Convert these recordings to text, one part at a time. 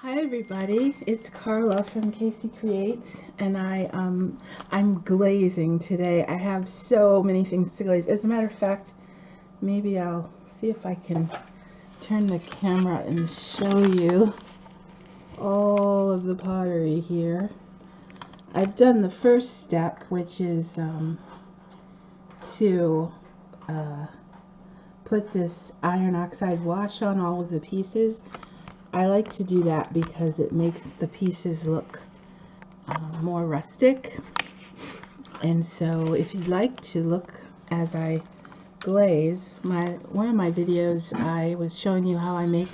Hi everybody, it's Carla from Casey Creates, and I'm glazing today. I have so many things to glaze. As a matter of fact, maybe I'll see if I can turn the camera and show you all of the pottery here. I've done the first step, which is to put this iron oxide wash on all of the pieces. I like to do that because it makes the pieces look more rustic. And so if you'd like to look as I glaze, one of my videos I was showing you how I make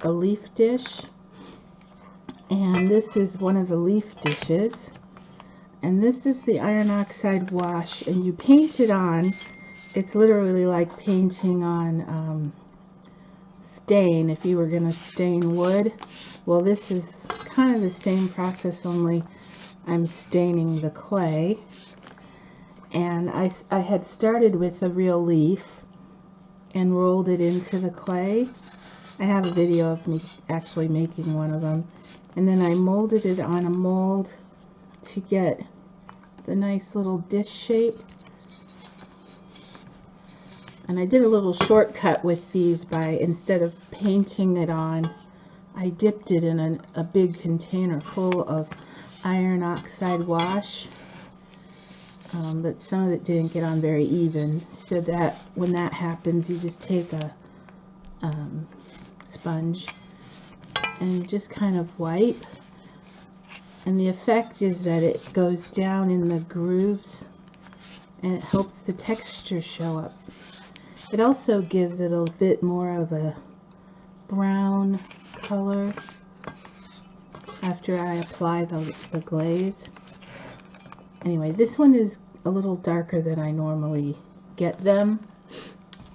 a leaf dish. And this is one of the leaf dishes. And this is the iron oxide wash, and you paint it on. It's literally like painting on stain if you were going to stain wood. Well, this is kind of the same process, only I'm staining the clay. And I had started with a real leaf and rolled it into the clay. I have a video of me actually making one of them. And then I molded it on a mold to get the nice little dish shape. And I did a little shortcut with these by, instead of painting it on, I dipped it in a big container full of iron oxide wash. But some of it didn't get on very even, so that when that happens, you just take a sponge and just kind of wipe. And the effect is that it goes down in the grooves and it helps the texture show up. It also gives it a bit more of a brown color after I apply the glaze. Anyway, this one is a little darker than I normally get them,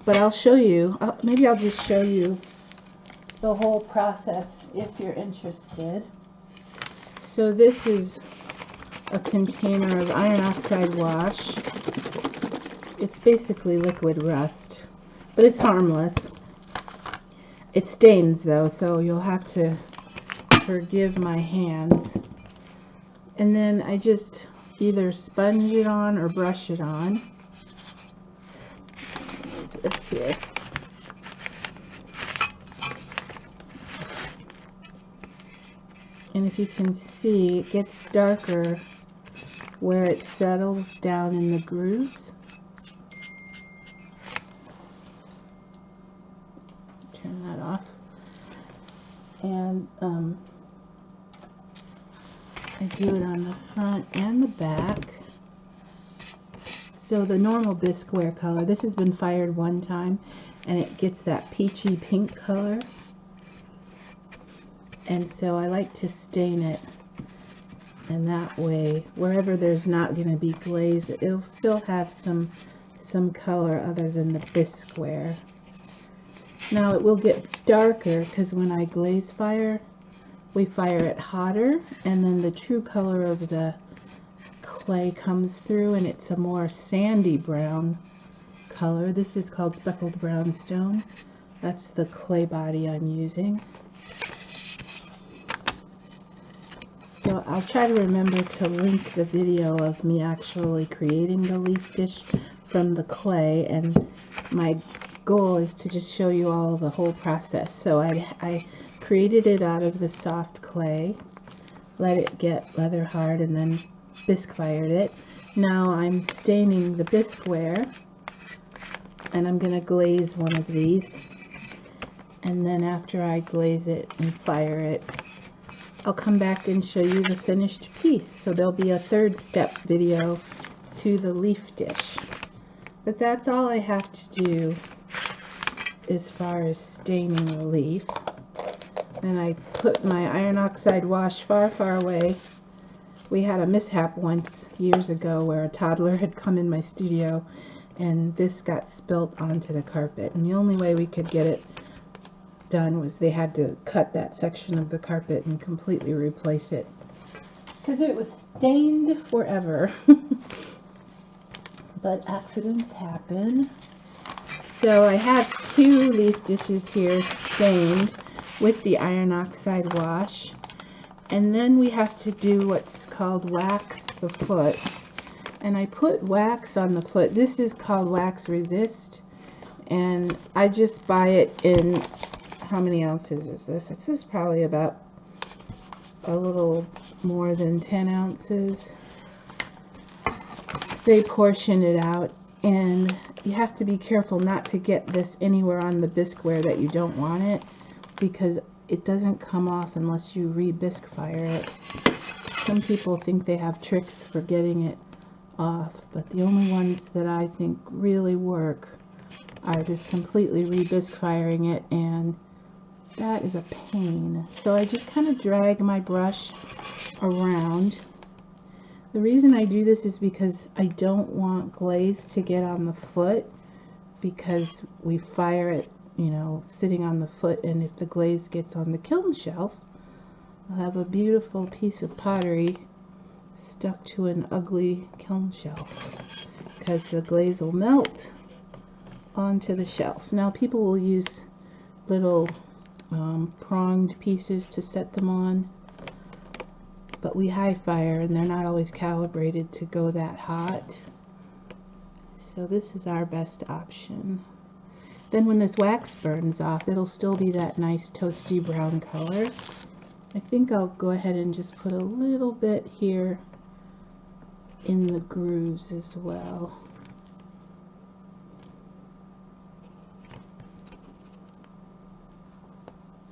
but I'll show you. Maybe I'll just show you the whole process if you're interested. So this is a container of iron oxide wash. It's basically liquid rust, but it's harmless. It stains though, so you'll have to forgive my hands. And then I just either sponge it on or brush it on. This here. And if you can see, it gets darker where it settles down in the grooves. Turn that off. And I do it on the front and the back. So the normal bisqueware color, this has been fired one time and it gets that peachy pink color. And so I like to stain it, and that way wherever there's not going to be glaze, it'll still have some color other than the bisqueware. Now it will get darker because when I glaze fire, we fire it hotter, and then the true color of the clay comes through and it's a more sandy brown color. This is called speckled brownstone. That's the clay body I'm using. So I'll try to remember to link the video of me actually creating the leaf dish from the clay, and my goal is to just show you all the whole process. So I created it out of the soft clay, let it get leather hard, and then bisque fired it. Now I'm staining the bisqueware, and I'm going to glaze one of these, and then after I glaze it and fire it, I'll come back and show you the finished piece. So there'll be a third step video to the leaf dish. But that's all I have to do as far as staining the leaf. And I put my iron oxide wash far, far away. We had a mishap once years ago where a toddler had come in my studio and this got spilt onto the carpet. And the only way we could get it done was they had to cut that section of the carpet and completely replace it because it was stained forever. But accidents happen. So I have two leaf dishes here stained. with the iron oxide wash. And then we have to do what's called wax the foot. And I put wax on the foot. This is called wax resist. And I just buy it in, how many ounces is this? This is probably about a little more than 10 ounces. They portion it out, and you have to be careful not to get this anywhere on the bisqueware that you don't want it, because it doesn't come off unless you re-bisque fire it. Some people think they have tricks for getting it off, but the only ones that I think really work are just completely re-bisque firing it, and that is a pain. So I just kind of drag my brush around. The reason I do this is because I don't want glaze to get on the foot, because we fire it, you know, sitting on the foot, and if the glaze gets on the kiln shelf, I'll have a beautiful piece of pottery stuck to an ugly kiln shelf, because the glaze will melt onto the shelf. Now people will use little pronged pieces to set them on, but we high fire and they're not always calibrated to go that hot, so this is our best option. Then when this wax burns off, it'll still be that nice toasty brown color. I think I'll go ahead and just put a little bit here in the grooves as well.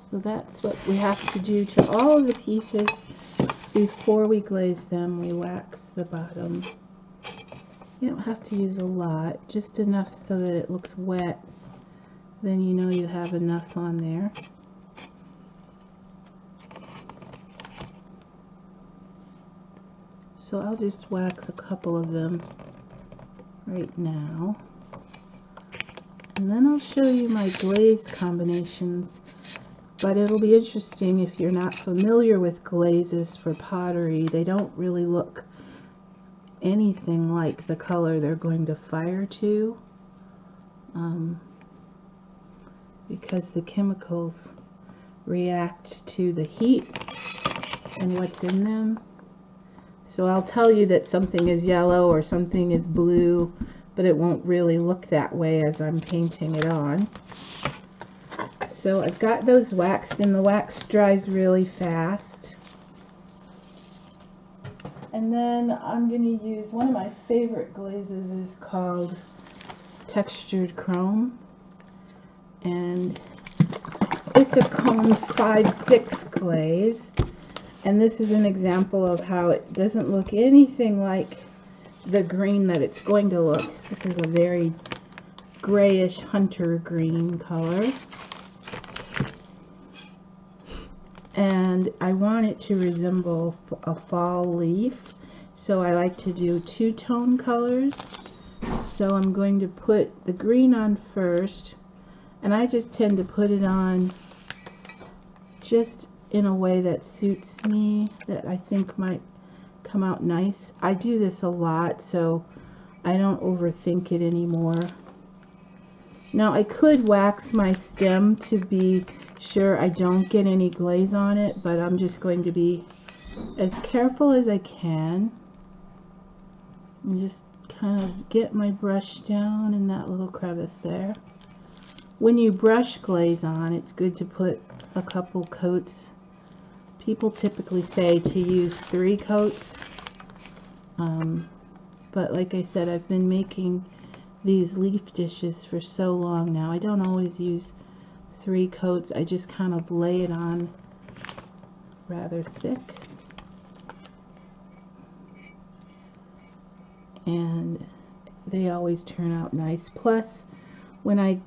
So that's what we have to do to all of the pieces before we glaze them. We wax the bottom. You don't have to use a lot, just enough so that it looks wet. Then you know you have enough on there. So I'll just wax a couple of them right now. And then I'll show you my glaze combinations. But it'll be interesting if you're not familiar with glazes for pottery. They don't really look anything like the color they're going to fire to, because the chemicals react to the heat and what's in them. So I'll tell you that something is yellow or something is blue, but it won't really look that way as I'm painting it on. So I've got those waxed, and the wax dries really fast. And then I'm going to use one of my favorite glazes, is called Textured Chrome. And it's a cone 5/6 glaze. And this is an example of how it doesn't look anything like the green that it's going to look. This is a very grayish hunter green color. And I want it to resemble a fall leaf, so I like to do two-tone colors. So I'm going to put the green on first, and I just tend to put it on just in a way that suits me, that I think might come out nice. I do this a lot, so I don't overthink it anymore. Now I could wax my stem to be sure I don't get any glaze on it, but I'm just going to be as careful as I can and just kind of get my brush down in that little crevice there. When you brush glaze on, it's good to put a couple coats. People typically say to use 3 coats, but like I said, I've been making these leaf dishes for so long now, I don't always use 3 coats. I just kind of lay it on rather thick, and they always turn out nice. Plus, when I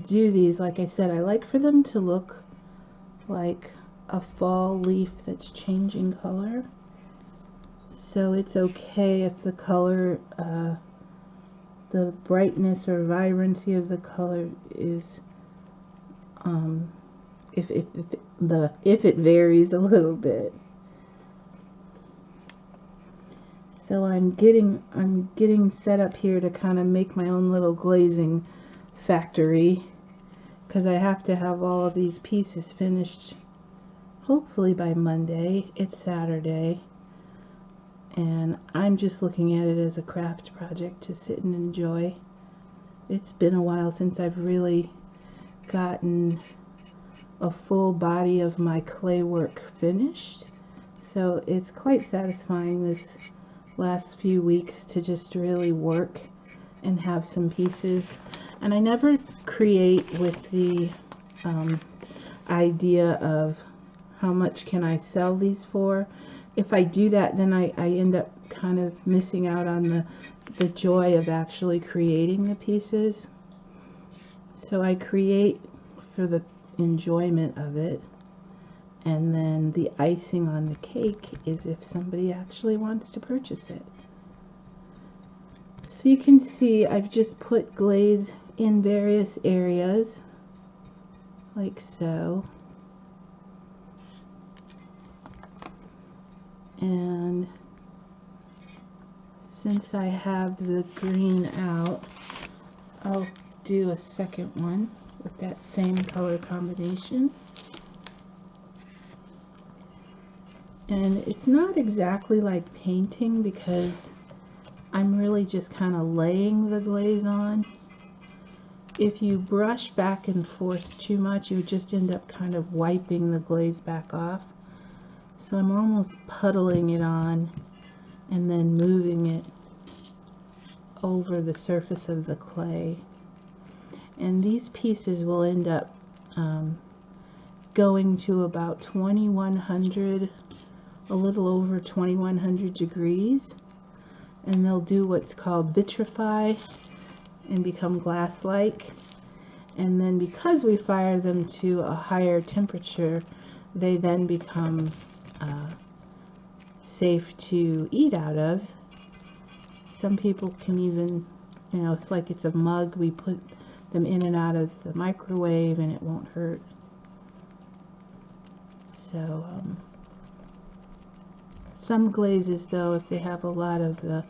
do these, like I said, I like for them to look like a fall leaf that's changing color. So it's okay if the color, the brightness or vibrancy of the color is if it varies a little bit. So I'm getting set up here to kind of make my own little glazing factory, because I have to have all of these pieces finished hopefully by Monday. It's Saturday, and I'm just looking at it as a craft project to sit and enjoy. It's been a while since I've really gotten a full body of my clay work finished, so it's quite satisfying this last few weeks to just really work and have some pieces. And I never create with the idea of how much can I sell these for. If I do that, then I end up kind of missing out on the joy of actually creating the pieces. So I create for the enjoyment of it, and then the icing on the cake is if somebody actually wants to purchase it. So you can see I've just put glaze in various areas like so, and since I have the green out, I'll do a second one with that same color combination. And it's not exactly like painting because I'm really just kind of laying the glaze on. If you brush back and forth too much, you just end up kind of wiping the glaze back off. So I'm almost puddling it on and then moving it over the surface of the clay. And these pieces will end up going to about 2100, a little over 2100 degrees, and they'll do what's called vitrify and become glass-like. And then because we fire them to a higher temperature, they then become safe to eat out of. Some people can even, you know, if like it's a mug, we put them in and out of the microwave and it won't hurt. So some glazes, though, if they have a lot of the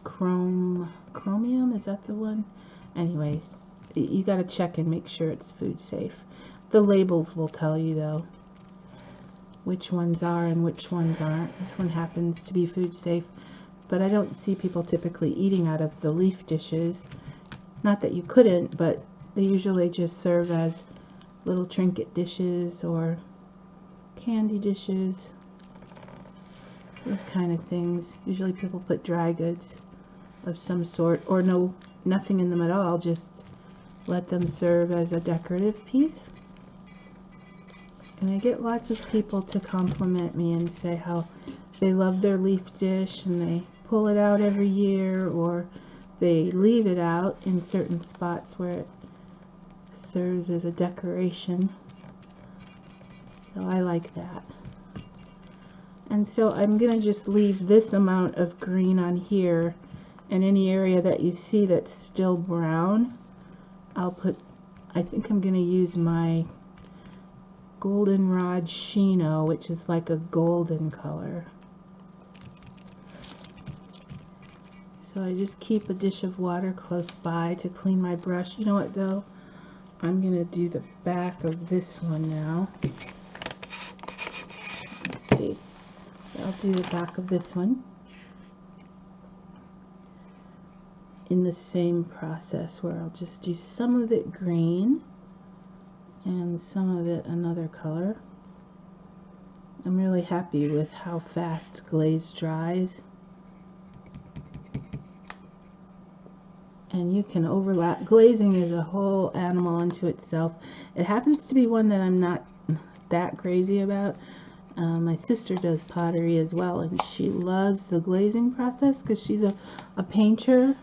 chromium, is that the one? Anyway, you got to check and make sure it's food safe. The labels will tell you, though, which ones are and which ones aren't. This one happens to be food safe, but I don't see people typically eating out of the leaf dishes. Not that you couldn't, but they usually just serve as little trinket dishes or candy dishes, those kind of things. Usually people put dry goods of some sort, or nothing in them at all, just let them serve as a decorative piece. And I get lots of people to compliment me and say how they love their leaf dish and they pull it out every year, or they leave it out in certain spots where it serves as a decoration. So I like that. And so I'm going to just leave this amount of green on here, and any area that you see that's still brown, I'll put, I think I'm going to use my Goldenrod Shino, which is like a golden color. So I just keep a dish of water close by to clean my brush. You know what, though? I'm going to do the back of this one now. Let's see. I'll do the back of this one in the same process, where I'll just do some of it green and some of it another color. I'm really happy with how fast glaze dries. And you can overlap. Glazing is a whole animal unto itself. It happens to be one that I'm not that crazy about. My sister does pottery as well, and she loves the glazing process because she's a painter,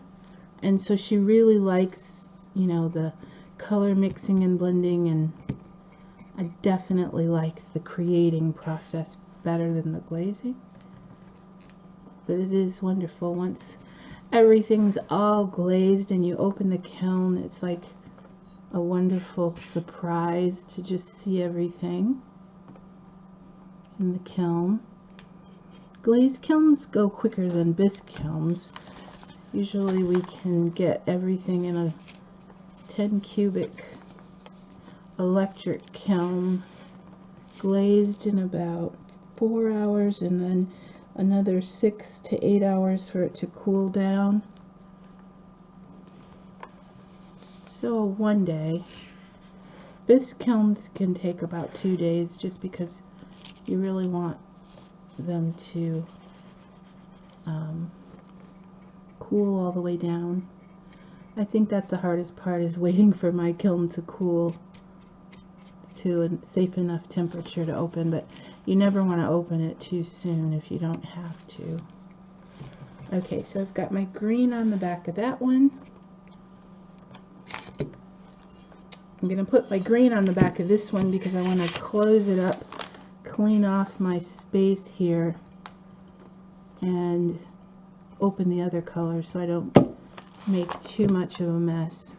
and so she really likes, you know, the color mixing and blending, and I definitely like the creating process better than the glazing. But it is wonderful once everything's all glazed and you open the kiln. It's like a wonderful surprise to just see everything in the kiln. Glaze kilns go quicker than bisque kilns. Usually we can get everything in a 10 cubic electric kiln, glazed in about 4 hours, and then another 6 to 8 hours for it to cool down. So one day. This kilns can take about 2 days, just because you really want them to cool all the way down. I think that's the hardest part, is waiting for my kiln to cool to a safe enough temperature to open, but you never want to open it too soon if you don't have to. Okay, so I've got my green on the back of that one. I'm going to put my green on the back of this one because I want to close it up, clean off my space here, and open the other color so I don't make too much of a mess.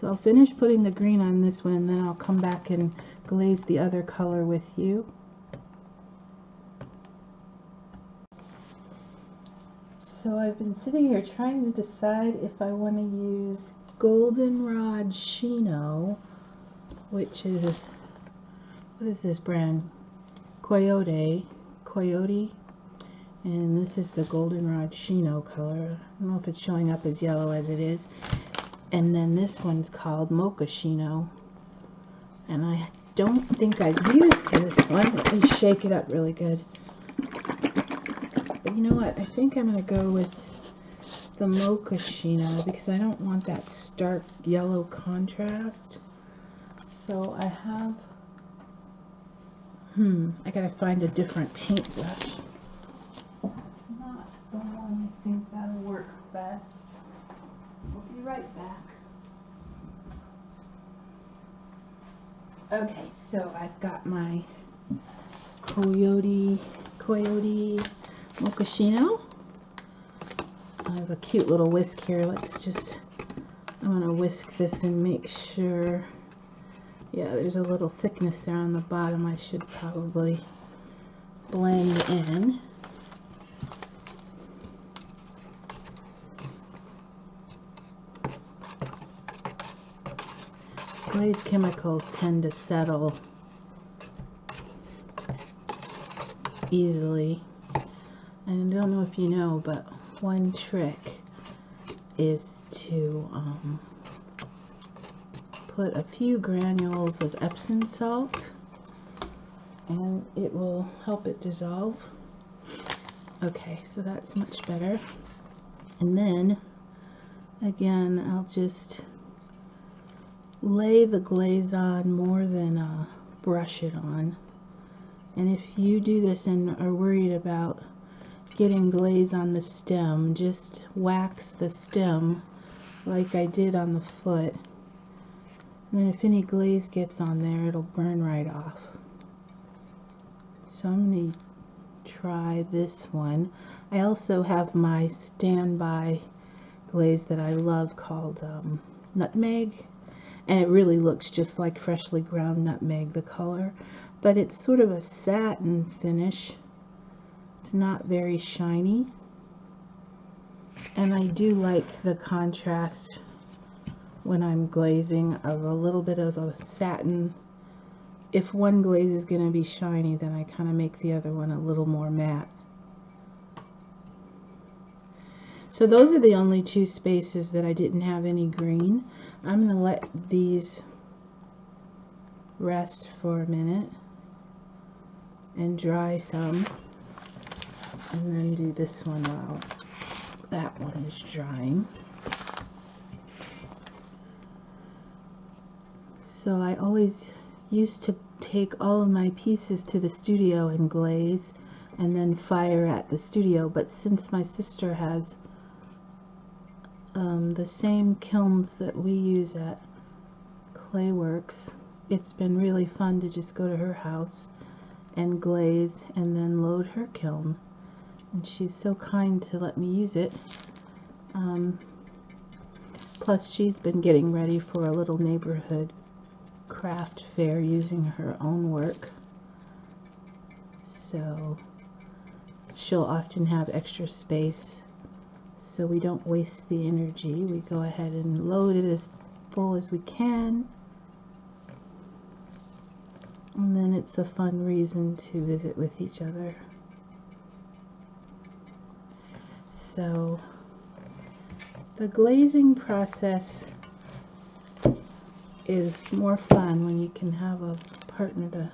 So I'll finish putting the green on this one, and then I'll come back and glaze the other color with you. So I've been sitting here trying to decide if I want to use Goldenrod Chino, which is, what is this brand? Coyote, and this is the Goldenrod Chino color. I don't know if it's showing up as yellow as it is. And then this one's called Mocha Chino, and I don't think I've used this one. Let me shake it up really good. But you know what? I think I'm going to go with the Mocha Chino because I don't want that stark yellow contrast. So I have, I gotta find a different paintbrush. That's not the one I think that'll work best. We'll be right back. Okay, so I've got my Coyote Mocha Chino. I have a cute little whisk here. I want to whisk this and make sure. Yeah, there's a little thickness there on the bottom. I should probably blend in. Glaze chemicals tend to settle easily. And I don't know if you know, but one trick is to put a few granules of Epsom salt, and it will help it dissolve. Okay, so that's much better. And then again, I'll just lay the glaze on more than brush it on. And if you do this and are worried about getting glaze on the stem, just wax the stem like I did on the foot, and then if any glaze gets on there, it'll burn right off. So I'm going to try this one. I also have my standby glaze that I love called Nutmeg, and it really looks just like freshly ground nutmeg, the color, but it's sort of a satin finish. It's not very shiny, and I do like the contrast when I'm glazing of a little bit of a satin. If one glaze is going to be shiny, then I kind of make the other one a little more matte. So those are the only two spaces that I didn't have any green. I'm going to let these rest for a minute and dry some, and then do this one while that one is drying. So I always used to take all of my pieces to the studio and glaze and then fire at the studio, but since my sister has the same kilns that we use at Clayworks, it's been really fun to just go to her house and glaze and then load her kiln, and she's so kind to let me use it. Plus she's been getting ready for a little neighborhood craft fair using her own work, so she'll often have extra space, so we don't waste the energy. We go ahead and load it as full as we can. And then it's a fun reason to visit with each other. So the glazing process is more fun when you can have a partner to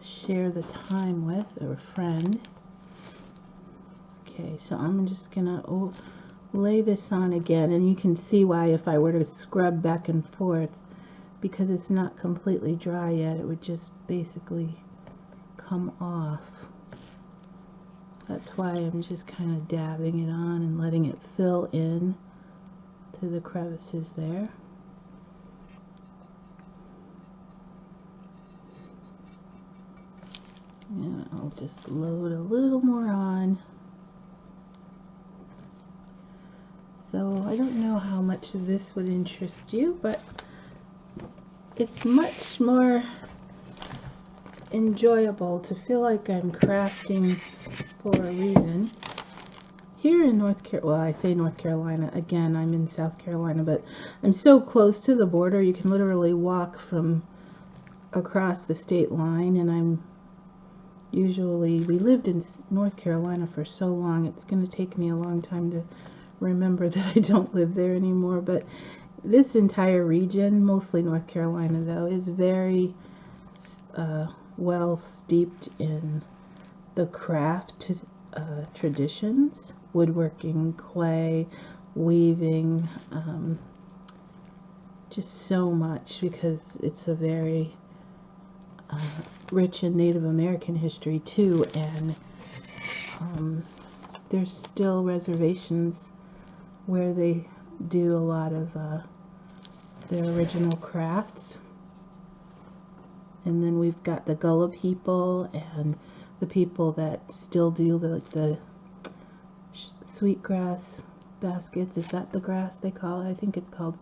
share the time with, or a friend. Okay, so I'm just gonna lay this on again, and you can see why if I were to scrub back and forth, because it's not completely dry yet, it would just basically come off. That's why I'm just kind of dabbing it on and letting it fill in to the crevices there. And I'll just load a little more on. So I don't know how much of this would interest you, but it's much more enjoyable to feel like I'm crafting for a reason. Here in North Carolina, well, I say North Carolina, again, I'm in South Carolina, but I'm so close to the border, you can literally walk from across the state line, and I'm usually, we lived in North Carolina for so long, it's going to take me a long time to remember that I don't live there anymore, but this entire region, mostly North Carolina though, is very well steeped in the craft traditions, woodworking, clay, weaving, just so much, because it's a very rich in Native American history too, and there's still reservations where they do a lot of their original crafts. And then we've got the Gullah people and the people that still do the sweetgrass baskets. Is that the grass they call it? I think it's called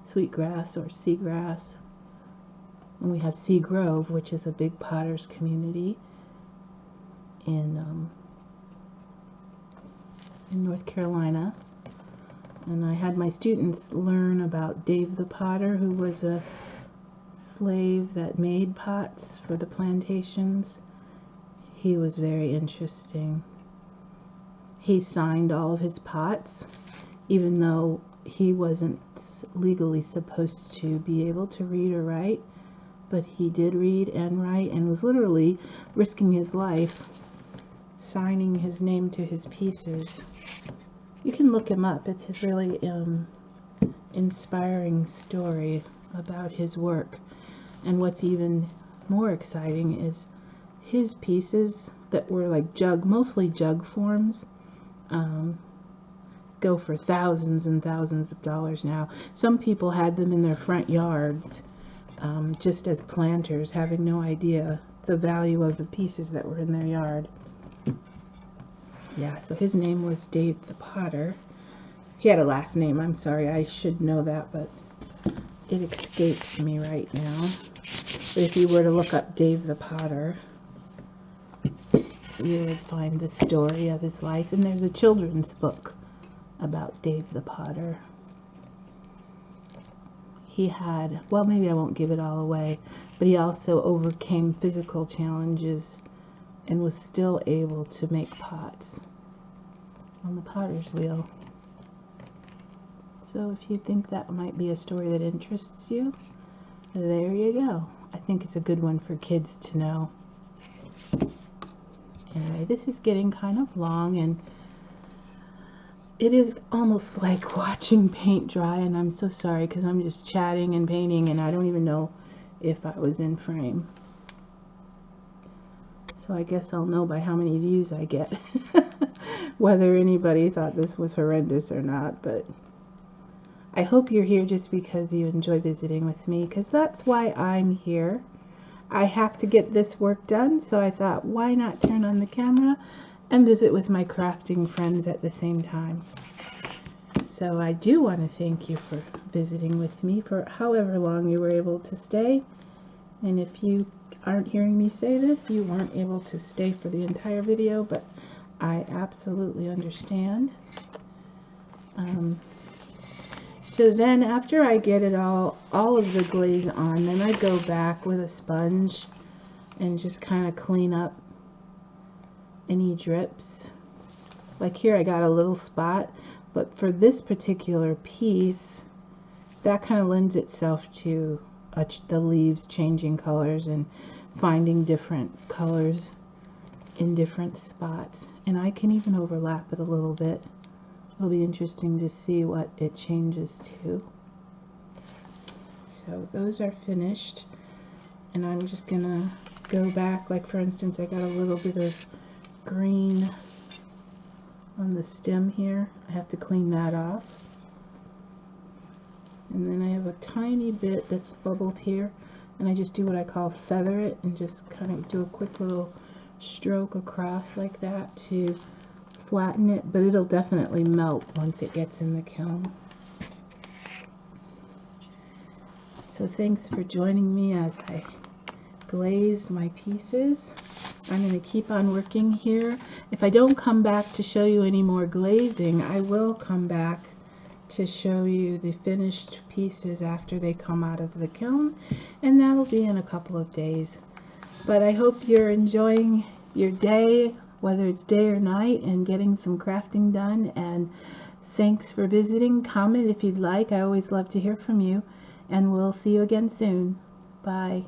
sweetgrass or seagrass. And we have Sea Grove, which is a big potters community in North Carolina. And I had my students learn about Dave the Potter, who was a slave that made pots for the plantations. He was very interesting. He signed all of his pots, even though he wasn't legally supposed to be able to read or write, but he did read and write, and was literally risking his life signing his name to his pieces. You can look him up. It's his really inspiring story about his work. And what's even more exciting is his pieces that were like mostly jug forms, go for thousands and thousands of dollars now. Some people had them in their front yards, just as planters, having no idea the value of the pieces that were in their yard. Yeah, so his name was Dave the Potter. He had a last name, I'm sorry, I should know that, but it escapes me right now. But if you were to look up Dave the Potter, you would find the story of his life. And there's a children's book about Dave the Potter. He had, well, maybe I won't give it all away, but he also overcame physical challenges and was still able to make pots on the potter's wheel. So if you think that might be a story that interests you, there you go. I think it's a good one for kids to know. Anyway, this is getting kind of long, and it is almost like watching paint dry, and I'm so sorry because I'm just chatting and painting, and I don't even know if I was in frame. So I guess I'll know by how many views I get whether anybody thought this was horrendous or not. But I hope you're here just because you enjoy visiting with me, because that's why I'm here. I have to get this work done, so I thought, why not turn on the camera and visit with my crafting friends at the same time. So I do want to thank you for visiting with me for however long you were able to stay. And if you aren't hearing me say this, you weren't able to stay for the entire video, but I absolutely understand. So then after I get it all of the glaze on, then I go back with a sponge and just kind of clean up any drips. Like here I got a little spot, but for this particular piece, that kind of lends itself to the leaves changing colors and finding different colors in different spots. And I can even overlap it a little bit. It'll be interesting to see what it changes to. So those are finished, and I'm just gonna go back, like for instance I got a little bit of green on the stem here. I have to clean that off. And then I have a tiny bit that's bubbled here, and I just do what I call feather it and just kind of do a quick little stroke across like that to flatten it, but it'll definitely melt once it gets in the kiln. So thanks for joining me as I glaze my pieces. I'm going to keep on working here. If I don't come back to show you any more glazing, I will come back to show you the finished pieces after they come out of the kiln, and that'll be in a couple of days. But I hope you're enjoying your day, whether it's day or night, and getting some crafting done. And thanks for visiting. Comment if you'd like. I always love to hear from you, and we'll see you again soon. Bye.